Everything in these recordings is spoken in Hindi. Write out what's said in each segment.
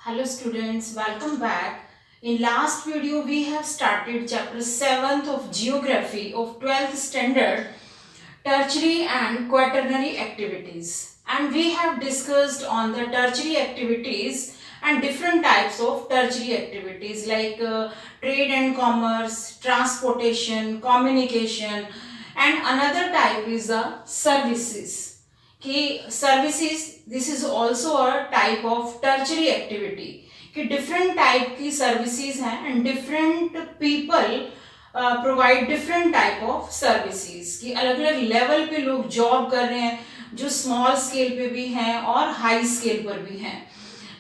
Hello students, welcome back. In last video we have started chapter 7th of geography of 12th standard tertiary and quaternary activities, and we have discussed on the tertiary activities and different types of tertiary activities like trade and commerce, transportation, communication, and another type is the services. कि services this is also a type of tertiary activity कि डिफरेंट टाइप की सर्विसेज हैं and different people provide different type of services कि अलग अलग लेवल पे लोग जॉब कर रहे हैं जो स्मॉल स्केल पे भी हैं और हाई स्केल पर भी हैं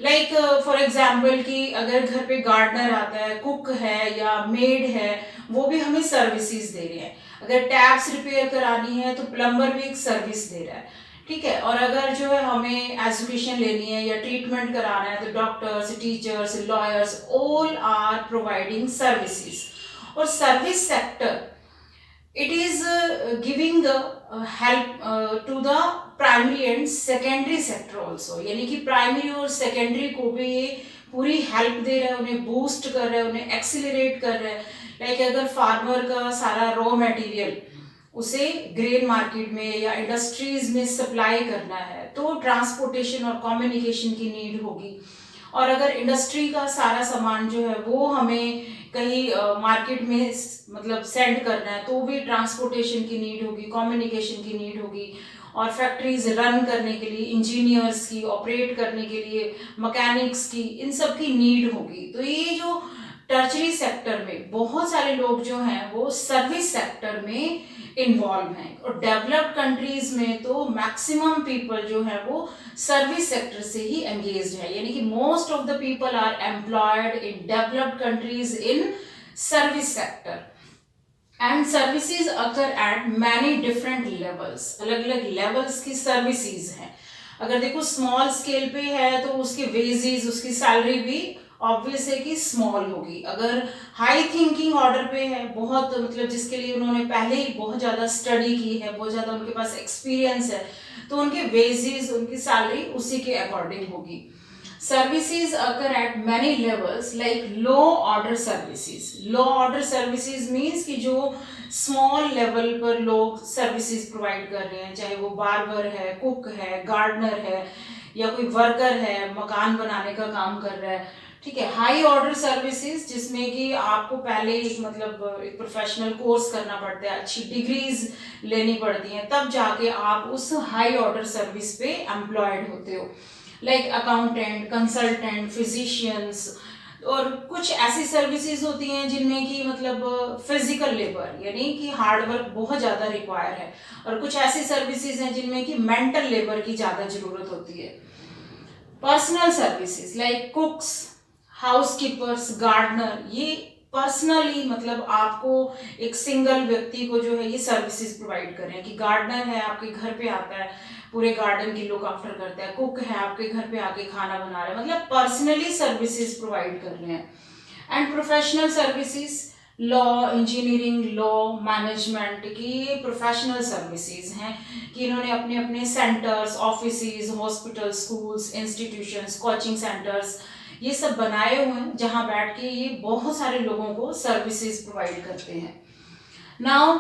लाइक फॉर एग्जाम्पल कि अगर घर पे गार्डनर आता है, कुक है या मेड है, वो भी हमें सर्विसेज दे रहे हैं. अगर टैप्स रिपेयर करानी है तो प्लम्बर भी एक सर्विस दे रहा है. ठीक है. और अगर जो है हमें एजुकेशन लेनी है या ट्रीटमेंट कराना है तो doctors, teachers, lawyers all are providing services. और service sector it is giving the help to the primary and secondary sector also. यानी कि प्राइमरी और सेकेंडरी को भी ये पूरी हेल्प दे रहा है, उन्हें बूस्ट कर रहा है, उन्हें एक्सीलरेट कर रहा है. लाइक अगर फार्मर का सारा रॉ मटेरियल उसे ग्रेन मार्केट में या इंडस्ट्रीज में सप्लाई करना है तो ट्रांसपोर्टेशन और कम्युनिकेशन की नीड होगी. और अगर इंडस्ट्री का सारा सामान जो है वो हमें कहीं मार्केट में मतलब सेंड करना है तो भी ट्रांसपोर्टेशन की नीड होगी, कम्युनिकेशन की नीड होगी. और फैक्ट्रीज रन करने के लिए इंजीनियर्स की, ऑपरेट करने के लिए मैकेनिक्स की, इन सब की नीड होगी. तो ये जो टर्चरी सेक्टर में बहुत सारे लोग जो हैं वो सर्विस सेक्टर में इन्वॉल्व हैं. और डेवलप्ड कंट्रीज में तो मैक्सिमम पीपल जो है वो सर्विस सेक्टर से ही एंगेज्ड है. यानी कि most of the people are employed in developed countries in service sector. And services occur at many different levels. अलग अलग लेवल्स की सर्विसेज हैं. अगर देखो स्मॉल स्केल पे है तो उसके वेजेस, उसकी सैलरी भी ऑब्वियस है कि स्मॉल होगी. अगर हाई थिंकिंग ऑर्डर पे है, बहुत मतलब जिसके लिए उन्होंने पहले ही बहुत ज़्यादा स्टडी की है, बहुत ज़्यादा उनके पास एक्सपीरियंस है, तो उनके वेजेस, उनकी सैलरी उसी के अकॉर्डिंग होगी. Services occur at many levels like low order services. Low order services means कि जो स्मॉल लेवल पर लोग सर्विसेज प्रोवाइड कर रहे हैं, चाहे वो बार्बर है, कुक है, गार्डनर है या कोई वर्कर है, मकान बनाने का काम कर रहा है. ठीक है. हाई ऑर्डर सर्विसेज जिसमें कि आपको पहले मतलब एक प्रोफेशनल कोर्स करना पड़ता है, अच्छी डिग्रीज लेनी पड़ती हैं, तब जाके आप उस हाई ऑर्डर सर्विस पे एम्प्लॉयड होते हो. Like accountant, consultant, physicians. और कुछ ऐसी सर्विसेज होती हैं जिनमें कि मतलब फिजिकल लेबर यानी कि हार्डवर्क बहुत ज़्यादा रिक्वायर है. और कुछ ऐसी सर्विसेज हैं जिनमें कि मेंटल लेबर की ज़्यादा ज़रूरत होती है. Personal services like cooks, housekeepers, gardener, ये पर्सनली मतलब आपको एक सिंगल व्यक्ति को जो है ये सर्विसेज प्रोवाइड कर रहे हैं. कि गार्डनर है, आपके घर पे आता है, पूरे गार्डन की लुक आफ्टर करता है. कुक है, आपके घर पे आके खाना बना रहा है, मतलब पर्सनली सर्विसेज प्रोवाइड कर रहे हैं. And professional services law, engineering, law, management की ये प्रोफेशनल सर्विसेज हैं कि इन्होंने अपने अपने centres, offices, hospital, schools, institutions, coaching centres ये सब बनाए हुए हैं जहां बैठ के ये बहुत सारे लोगों को सर्विसेज प्रोवाइड करते हैं. Now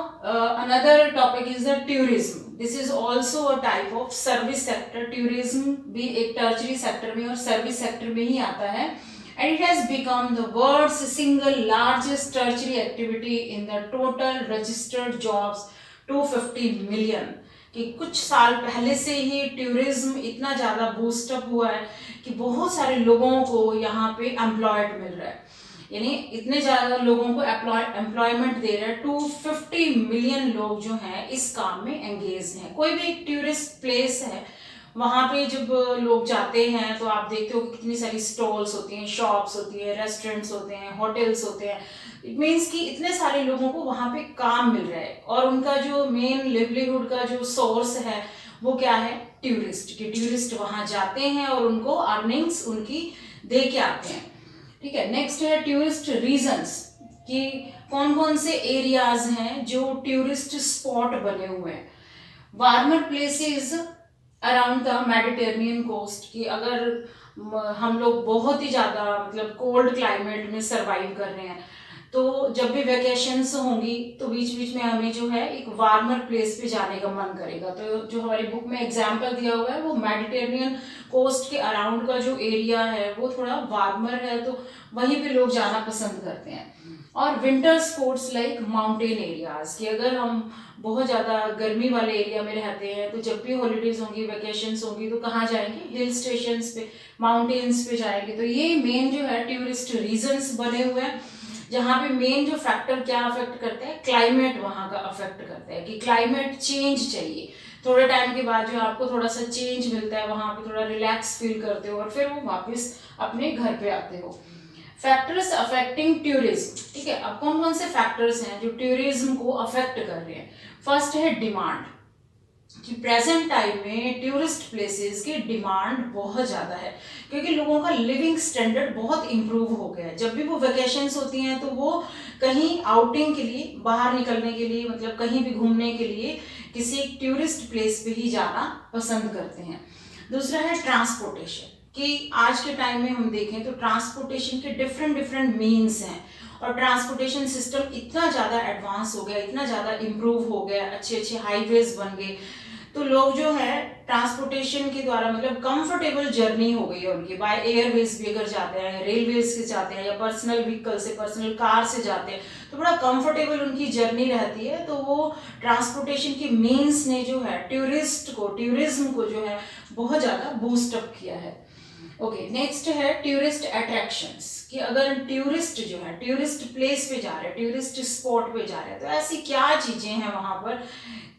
another topic is the tourism. This is also a type of service sector. Tourism भी एक टर्चरी सेक्टर में और सर्विस सेक्टर में ही आता है. And it has become the world's single largest tertiary activity in the total registered jobs 250 million. कि कुछ साल पहले से ही टूरिज्म इतना ज़्यादा बूस्टअप हुआ है कि बहुत सारे लोगों को यहाँ पे एम्प्लॉयड मिल रहा है. यानी इतने ज़्यादा लोगों को एम्प्लॉयमेंट दे रहा है. 250 मिलियन लोग जो हैं इस काम में एंगेज हैं. कोई भी एक टूरिस्ट प्लेस है, वहाँ पे जब लोग जाते हैं तो आप देखते हो कि कितनी सारी स्टॉल्स होती हैं, शॉप्स होती है, रेस्टोरेंट्स होते हैं, होटल्स होते हैं. इट मीन्स कि इतने सारे लोगों को वहाँ पे काम मिल रहा है. और उनका जो मेन लिवलीहुड का जो सोर्स है वो क्या है? टूरिस्ट. कि टूरिस्ट वहाँ जाते हैं और उनको अर्निंग्स उनकी दे के आते हैं. ठीक है. नेक्स्ट है टूरिस्ट रीजन्स. कि कौन कौन से एरियाज हैं जो टूरिस्ट स्पॉट बने हुए हैं. Warmer places around the Mediterranean coast. कि अगर हम लोग बहुत ही ज़्यादा मतलब कोल्ड क्लाइमेट में सरवाइव कर रहे हैं, तो जब भी वेकेशंस होंगी तो बीच बीच में हमें जो है एक वार्मर प्लेस पे जाने का मन करेगा। तो जो हमारी बुक में एग्जाम्पल दिया हुआ है वो मेडिटेरेनियन कोस्ट के अराउंड का जो एरिया है वो थोड़ा वार्मर है, तो वहीं पे लोग जाना पसंद करते हैं। और winter sports like mountain areas, कि अगर हम बहुत ज़्यादा गर्मी वाले एरिया में रहते हैं तो जब भी हॉलीडेज होंगी, वेकेशंस होंगी, तो कहाँ जाएंगे? हिल स्टेशंस पे, माउंटेन्स पे जाएंगे। तो ये मेन जो है टूरिस्ट रीजन्स बने हुए हैं, जहाँ पे मेन जो फैक्टर क्या अफेक्ट करते हैं? क्लाइमेट वहाँ का अफेक्ट करता है, कि क्लाइमेट चेंज चाहिए। थोड़े टाइम के बाद जो आपको थोड़ा सा चेंज मिलता है, वहाँ पे थोड़ा रिलैक्स फील करते हो और फिर वो वापस अपने घर पे आते हो। फैक्टर्स अफेक्टिंग टूरिज्म, ठीक है। अब कौन कौन से फैक्टर्स हैं जो टूरिज्म को अफेक्ट कर रहे हैं? फर्स्ट है डिमांड, कि प्रेजेंट टाइम में टूरिस्ट प्लेसेस की डिमांड बहुत ज़्यादा है, क्योंकि लोगों का लिविंग स्टैंडर्ड बहुत इम्प्रूव हो गया है। जब भी वो वेकेशंस होती हैं तो वो कहीं आउटिंग के लिए, बाहर निकलने के लिए, मतलब कहीं भी घूमने के लिए किसी एक टूरिस्ट प्लेस पे ही जाना पसंद करते हैं। दूसरा है ट्रांसपोर्टेशन, कि आज के टाइम में हम देखें तो ट्रांसपोर्टेशन के डिफरेंट डिफरेंट मीन्स हैं, और ट्रांसपोर्टेशन सिस्टम इतना ज़्यादा एडवांस हो गया, इतना ज़्यादा इम्प्रूव हो गया, अच्छे अच्छे हाईवेज बन गए, तो लोग जो है ट्रांसपोर्टेशन के द्वारा मतलब कंफर्टेबल जर्नी हो गई है उनकी। बाय एयरवेज भी अगर जाते हैं, रेलवेज से जाते हैं, या पर्सनल व्हीकल से, पर्सनल कार से जाते हैं, तो बड़ा कंफर्टेबल उनकी जर्नी रहती है। तो वो ट्रांसपोर्टेशन की मीन्स ने जो है टूरिस्ट को, टूरिज्म को जो है बहुत ज़्यादा बूस्ट अप किया है। ओके, नेक्स्ट है टूरिस्ट अट्रैक्शंस, कि अगर टूरिस्ट जो है टूरिस्ट प्लेस पे जा रहे हैं, टूरिस्ट स्पॉट पे जा रहे हैं, तो ऐसी क्या चीजें हैं वहां पर,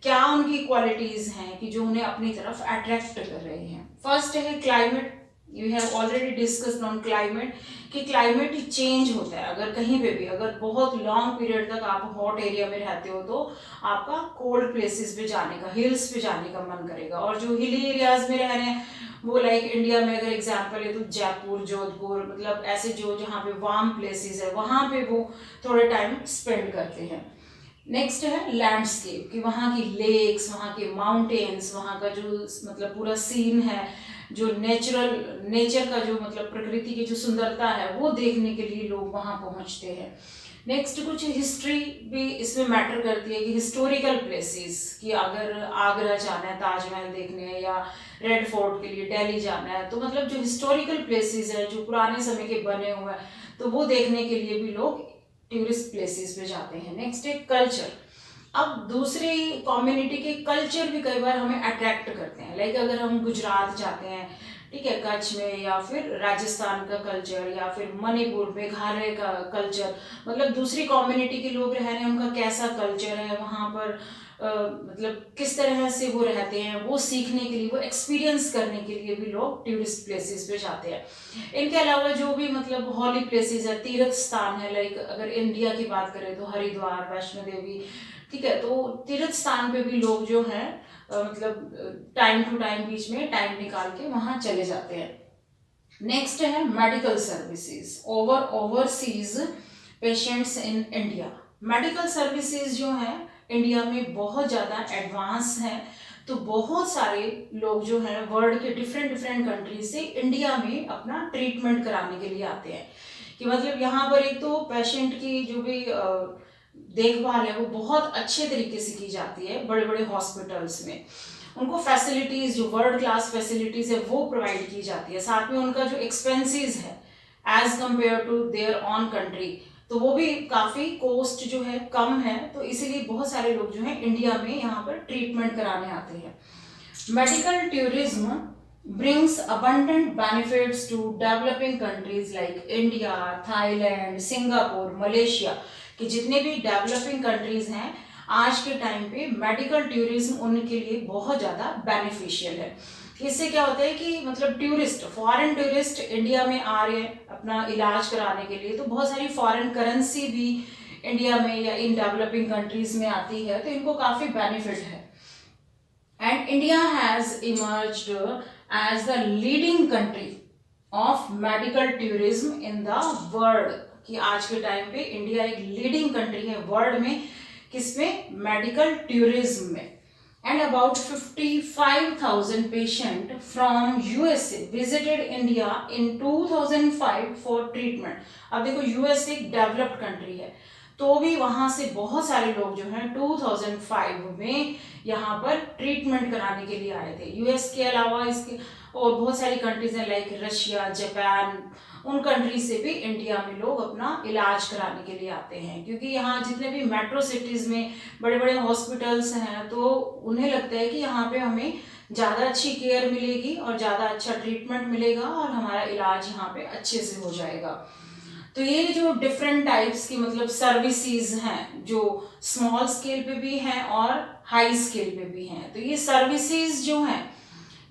क्या उनकी क्वालिटीज हैं कि जो उन्हें अपनी तरफ अट्रैक्ट कर रही हैं। फर्स्ट है climate, you have already discussed on climate, कि क्लाइमेट चेंज होता है। अगर कहीं पे भी अगर बहुत लॉन्ग पीरियड तक आप हॉट एरिया में रहते हो तो आपका कोल्ड प्लेसेस पे जाने का, हिल्स पे जाने का मन करेगा। और जो हिली एरियाज में रह रहे हैं वो लाइक इंडिया में अगर एग्जाम्पल है तो जयपुर, जोधपुर, मतलब ऐसे जो जहाँ पे वार्म प्लेसेस है वहाँ पे वो थोड़े टाइम स्पेंड करते हैं। नेक्स्ट है लैंडस्केप, कि वहाँ की लेक्स, वहाँ के माउंटेन्स, वहाँ का जो मतलब पूरा सीन है, जो नेचर का जो मतलब प्रकृति की जो सुंदरता है वो देखने के लिए लोग वहाँ पहुँचते हैं। नेक्स्ट कुछ हिस्ट्री भी इसमें मैटर करती है, कि हिस्टोरिकल प्लेसेस, कि अगर आगरा जाना है ताजमहल देखने, या रेड फोर्ट के लिए दिल्ली जाना है, तो मतलब जो हिस्टोरिकल प्लेसेस है जो पुराने समय के बने हुए हैं, तो वो देखने के लिए भी लोग टूरिस्ट प्लेसेस पे जाते हैं। नेक्स्ट है कल्चर। अब दूसरी कम्युनिटी के कल्चर भी कई बार हमें अट्रैक्ट करते हैं, लाइक अगर हम गुजरात जाते हैं, ठीक है, कच्छ में, या फिर राजस्थान का कल्चर, या फिर मणिपुर, मेघालय का कल्चर, मतलब दूसरी कम्युनिटी के लोग रह रहे हैं, उनका कैसा कल्चर है वहाँ पर, मतलब किस तरह से वो रहते हैं, वो सीखने के लिए, वो एक्सपीरियंस करने के लिए भी लोग टूरिस्ट प्लेसेस पे जाते हैं। इनके अलावा जो भी मतलब हॉली प्लेसेस है, तीर्थ स्थान है, लाइक अगर इंडिया की बात करें तो हरिद्वार, वैष्णो देवी, ठीक है, तो तीर्थ स्थान पे भी लोग जो हैं मतलब टाइम टू टाइम बीच में टाइम निकाल के वहाँ चले जाते हैं। नेक्स्ट है medical services, overseas patients in India. Medical services जो है इंडिया में बहुत ज़्यादा एडवांस हैं, तो बहुत सारे लोग जो हैं वर्ल्ड के डिफरेंट डिफरेंट कंट्री से इंडिया में अपना ट्रीटमेंट कराने के लिए आते हैं। कि मतलब यहाँ पर एक तो पेशेंट की जो भी देखभाल है वो बहुत अच्छे तरीके से की जाती है बड़े बड़े हॉस्पिटल्स में। उनको फैसिलिटीज़, जो वर्ल्ड क्लास फैसिलिटीज़ है वो प्रोवाइड की जाती है। साथ में उनका जो एक्सपेंसेस है as compared to their own country, तो वो भी काफ़ी कॉस्ट जो है कम है, तो इसीलिए बहुत सारे लोग जो है इंडिया में यहाँ पर ट्रीटमेंट कराने आते हैं। Medical tourism brings abundant benefits to developing countries like India, Thailand, Singapore, Malaysia, कि जितने भी डेवलपिंग कंट्रीज हैं आज के टाइम पे मेडिकल टूरिज्म उनके लिए बहुत ज़्यादा बेनिफिशियल है। इससे क्या होता है कि मतलब टूरिस्ट, फॉरेन टूरिस्ट इंडिया में आ रहे हैं अपना इलाज कराने के लिए, तो बहुत सारी फॉरेन करेंसी भी इंडिया में या इन डेवलपिंग कंट्रीज में आती है, तो इनको काफ़ी बेनिफिट है। And India has emerged as the leading country of medical tourism in the world, कि आज के टाइम पे इंडिया एक लीडिंग कंट्री है वर्ल्ड में, किसमें? मेडिकल टूरिज्म में। and about 55,000 patients from USA visited India in 2005 for treatment. अब देखो यूएस एक डेवलप्ड कंट्री है, तो भी वहां से बहुत सारे लोग जो हैं 2005 में यहाँ पर ट्रीटमेंट कराने के लिए आए थे। यूएस के अलावा इसके और बहुत सारी कंट्रीज हैं लाइक रशिया, जापान, उन कंट्री से भी इंडिया में लोग अपना इलाज कराने के लिए आते हैं, क्योंकि यहाँ जितने भी मेट्रो सिटीज़ में बड़े बड़े हॉस्पिटल्स हैं तो उन्हें लगता है कि यहाँ पे हमें ज़्यादा अच्छी केयर मिलेगी और ज़्यादा अच्छा ट्रीटमेंट मिलेगा और हमारा इलाज यहाँ पे अच्छे से हो जाएगा। तो ये जो डिफरेंट टाइप्स की मतलब सर्विसेज हैं जो स्मॉल स्केल पे भी हैं और हाई स्केल पे भी हैं, तो ये सर्विसेज जो हैं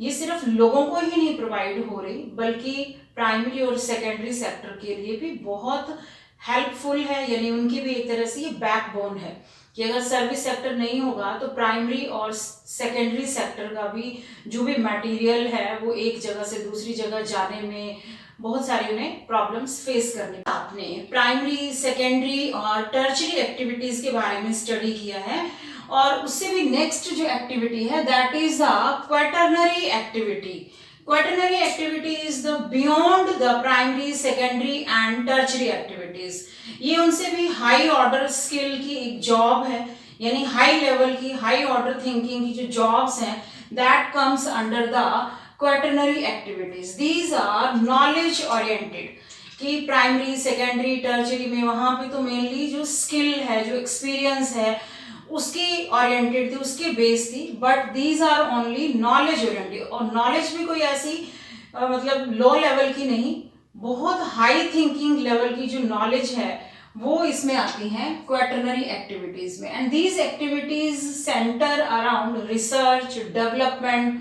ये सिर्फ लोगों को ही नहीं प्रोवाइड हो रही बल्कि प्राइमरी और सेकेंडरी सेक्टर के लिए भी बहुत हेल्पफुल है, यानी उनकी भी एक तरह से ये बैकबोन है कि अगर सर्विस सेक्टर नहीं होगा तो प्राइमरी और सेकेंडरी सेक्टर का भी जो भी मटेरियल है वो एक जगह से दूसरी जगह जाने में बहुत सारे उन्हें प्रॉब्लम्स फेस करने। आपने प्राइमरी, सेकेंडरी और टर्शरी एक्टिविटीज के बारे में स्टडी किया है और उससे भी नेक्स्ट जो एक्टिविटी है that is a quaternary activity. Quaternary activity is the beyond the primary, secondary and tertiary activities. ये उनसे भी हाई ऑर्डर स्किल की एक जॉब है, यानी हाई लेवल की, हाई ऑर्डर थिंकिंग की जो जॉब्स हैं that comes under the quaternary activities. These are knowledge oriented कि प्राइमरी, सेकेंडरी, टर्शरी में वहां पे तो मेनली जो स्किल है, जो एक्सपीरियंस है उसके ओरिएंटेड थी, उसके बेस थी, but these are only knowledge oriented. और नॉलेज भी कोई ऐसी मतलब लो लेवल की नहीं, बहुत हाई थिंकिंग लेवल की जो नॉलेज है वो इसमें आती हैं क्वेटरनरी एक्टिविटीज में। And these activities centre around research, development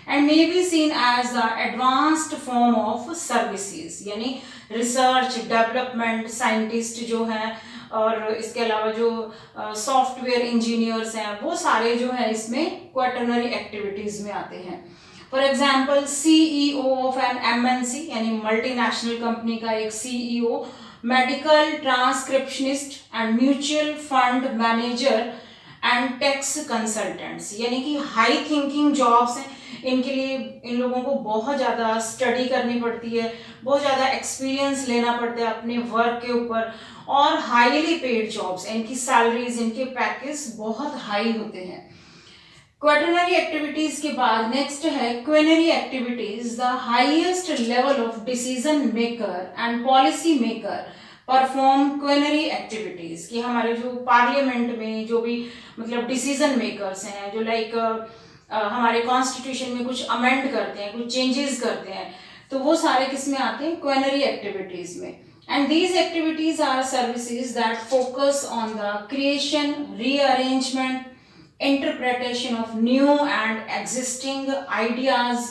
and may be seen as the advanced form of services, यानी रिसर्च, डेवलपमेंट, साइंटिस्ट जो हैं और इसके अलावा जो सॉफ्टवेयर इंजीनियर्स हैं वो सारे जो है इसमें क्वेटरनरी एक्टिविटीज में आते हैं। For example CEO of an MNC यानी मल्टीनेशनल कंपनी का एक CEO, medical transcriptionist and mutual fund manager and tax consultants, यानी कि हाई थिंकिंग जॉब्स हैं। इनके लिए इन लोगों को बहुत ज़्यादा स्टडी करनी पड़ती है, बहुत ज़्यादा एक्सपीरियंस लेना पड़ता है अपने वर्क के ऊपर और हाईली पेड जॉब्स, इनकी सैलरीज, इनके पैकेज बहुत हाई होते हैं। क्वेटरनरी एक्टिविटीज के बाद नेक्स्ट है quinary activities, the highest level of decision maker and policy maker perform quinary activities. कि हमारे जो पार्लियामेंट में जो भी मतलब डिसीजन मेकर्स हैं जो लाइक हमारे कॉन्स्टिट्यूशन में कुछ अमेंड करते हैं, कुछ चेंजेस करते हैं, तो वो सारे किस में आते हैं? क्वेनरी एक्टिविटीज में। And these activities are services that focus on the creation, rearrangement, interpretation of new and existing ideas,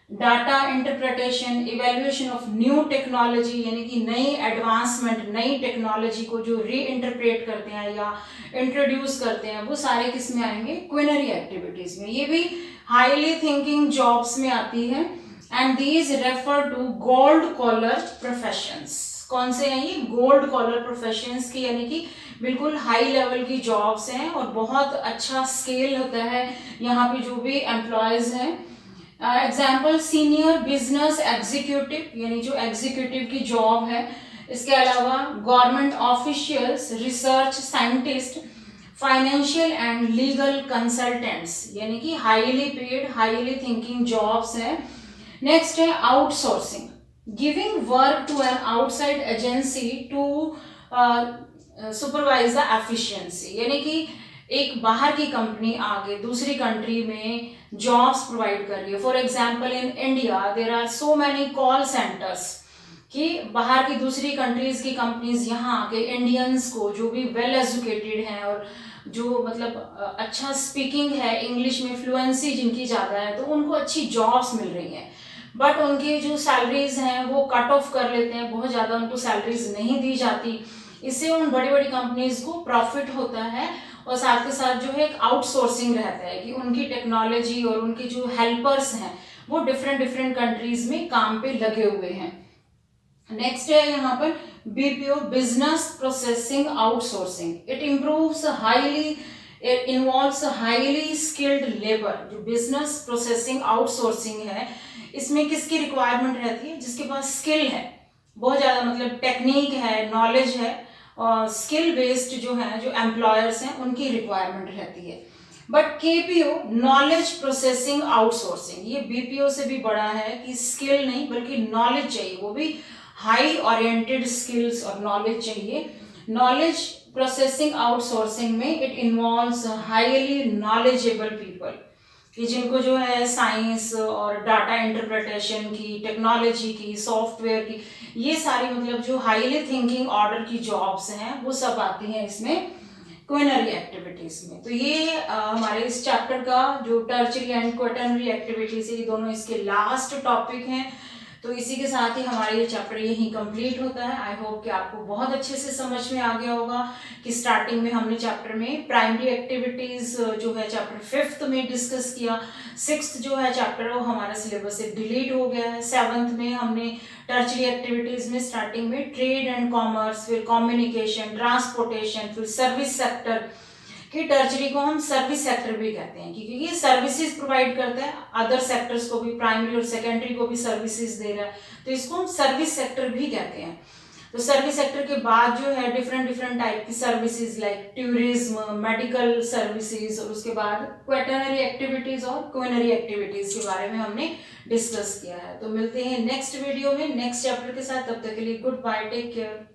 data interpretation, evaluation of new technology, यानी कि नई एडवांसमेंट, नई टेक्नोलॉजी को जो री इंटरप्रेट करते हैं या इंट्रोड्यूस करते हैं, वो सारे किस में आएंगे? क्विनरी एक्टिविटीज में। ये भी हाईली थिंकिंग जॉब्स में आती है। And these refer to gold collar professions. कौन से हैं ये? गोल्ड कॉलर प्रोफेशंस की, यानी कि बिल्कुल हाई लेवल की जॉब्स हैं और बहुत अच्छा स्केल होता है यहाँ पे जो भी एम्प्लॉयज हैं। एग्जाम्पल सीनियर बिजनेस एग्जीक्यूटिव, यानी जो एग्जीक्यूटिव की जॉब है। इसके अलावा government officials, research scientist, financial and legal consultants, यानी कि highly paid, highly thinking jobs हैं। नेक्स्ट है outsourcing, giving work to an outside agency to supervise the efficiency, यानी कि एक बाहर की कंपनी आगे दूसरी कंट्री में जॉब्स प्रोवाइड कर रही है। For example in India there are so many call centres कि बाहर की दूसरी कंट्रीज की कंपनीज यहाँ आके इंडियंस को जो भी वेल एजुकेटेड हैं और जो मतलब अच्छा स्पीकिंग है, इंग्लिश में फ्लुएंसी जिनकी ज़्यादा है, तो उनको अच्छी जॉब्स मिल रही हैं, बट उनकी जो सैलरीज हैं वो कट ऑफ कर लेते हैं, बहुत ज़्यादा उनको सैलरीज नहीं दी जाती। इससे उन बड़ी बड़ी कंपनीज को प्रॉफिट होता है और साथ के साथ जो है एक आउटसोर्सिंग रहता है कि उनकी टेक्नोलॉजी और उनके जो हेल्पर्स हैं वो डिफरेंट डिफरेंट कंट्रीज में काम पे लगे हुए हैं। नेक्स्ट है यहाँ पर BPO, business processing outsourcing. It improves highly it involves highly skilled labour. जो बिजनेस प्रोसेसिंग आउटसोर्सिंग है, इसमें किसकी रिक्वायरमेंट रहती है? जिसके पास स्किल है, बहुत ज़्यादा, मतलब टेक्निक है, नॉलेज है, और स्किल बेस्ड जो है, जो एम्प्लॉयर्स हैं, उनकी रिक्वायरमेंट रहती है। But KPO knowledge processing outsourcing, ये बीपीओ से भी बड़ा है कि स्किल नहीं बल्कि नॉलेज चाहिए, वो भी हाई ओरिएंटेड स्किल्स और नॉलेज चाहिए। नॉलेज प्रोसेसिंग आउटसोर्सिंग में it involves highly knowledgeable people, कि जिनको जो है साइंस और डाटा इंटरप्रिटेशन की, टेक्नोलॉजी की, सॉफ्टवेयर की, ये सारी मतलब जो हाईली थिंकिंग ऑर्डर की जॉब्स हैं वो सब आती हैं इसमें क्विनरी एक्टिविटीज में। तो ये हमारे इस चैप्टर का जो टर्चरी एंड क्वेटरनरी एक्टिविटीज है, ये दोनों इसके लास्ट टॉपिक हैं। तो इसी के साथ ही हमारा ये चैप्टर यहीं कंप्लीट होता है। आई होप कि आपको बहुत अच्छे से समझ में आ गया होगा कि स्टार्टिंग में हमने चैप्टर में प्राइमरी एक्टिविटीज जो है चैप्टर 5th में डिस्कस किया, 6th जो है चैप्टर वो हमारा सिलेबस से डिलीट हो गया है। 7th में हमने टर्चरी एक्टिविटीज में स्टार्टिंग में ट्रेड एंड कॉमर्स, फिर कम्युनिकेशन, ट्रांसपोर्टेशन, फिर सर्विस सेक्टर, कि टर्चरी को हम सर्विस सेक्टर भी कहते हैं क्योंकि ये सर्विसेज प्रोवाइड करता है, अदर सेक्टर्स को भी, प्राइमरी और सेकेंडरी को भी सर्विसेज दे रहा है, तो इसको हम सर्विस सेक्टर भी कहते हैं। तो सर्विस सेक्टर के बाद जो है डिफरेंट डिफरेंट टाइप की services like tourism, medical services, और उसके बाद क्वेटरनरी एक्टिविटीज और क्विनरी एक्टिविटीज के बारे में हमने डिस्कस किया है। तो मिलते हैं नेक्स्ट वीडियो में नेक्स्ट चैप्टर के साथ, तब तक के लिए गुड बाय, टेक केयर।